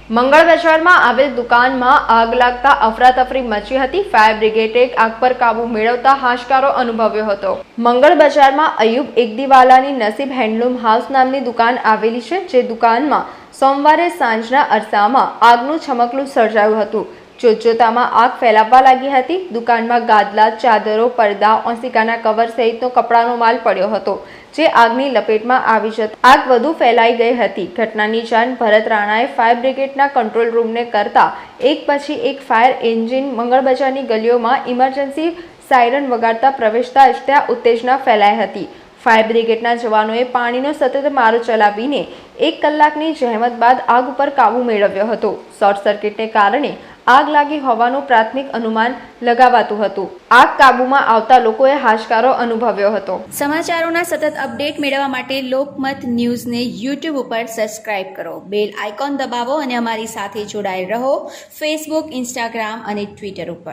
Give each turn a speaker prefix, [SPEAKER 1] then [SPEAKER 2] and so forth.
[SPEAKER 1] મંગળ બજારમાં આવેલ દુકાનમાં આગ લાગતા અફરાતફરી મચી હતી। ફાયર બ્રિગેડે આગ પર કાબુ મેળવતા હાશકારો અનુભવ્યો હતો। મંગળ બજારમાં અયુબ એકદીવાલાની નસીબ હેન્ડલૂમ હાઉસ નામની દુકાન આવેલી છે, જે દુકાનમાં સોમવારે સાંજના અરસામાં આગનું છમકલું સર્જાયું હતું। જોતજોતામાં આગ ફેલાવવા લાગી હતી। દુકાનમાં ગાદલા, ચાદરો, પડદા, ઓશિકાના કવર સહિતનો કપડાનો માલ પડ્યો હતો, જે આગની લપેટમાં આવી જતા આગ વધુ ફેલાઈ ગઈ હતી। ઘટનાની જાણ ભરત રાણાએ ફાયર બ્રિગેડના કંટ્રોલ રૂમને કરતા એક પછી એક ફાયર એન્જિન મંગળ બજારની ગલીઓમાં ઇમરજન્સી સાયરન વગાડતા પ્રવેશતા જ ત્યાં ઉત્તેજના ફેલાઈ હતી। ફાયર બ્રિગેડના જવાનોએ પાણીનો સતત મારો ચલાવીને 1 કલાકની જહેમત બાદ આગ ઉપર કાબુ મેળવ્યો હતો। શોર્ટ સર્કિટને કારણે આગ લાગી હોવાનું પ્રાથમિક અનુમાન લગાવાતું હતું। આગ કાબૂમાં આવતા લોકોએ હાશકારો અનુભવ્યો હતો।
[SPEAKER 2] સમાચારોના સતત અપડેટ મેળવવા માટે લોકમત ન્યૂઝને યુટ્યુબ ઉપર સબસ્ક્રાઇબ કરો, બેલ આઇકોન દબાવો અને અમારી સાથે જોડાયેલ રહો ફેસબુક, ઇન્સ્ટાગ્રામ અને ટ્વિટર ઉપર।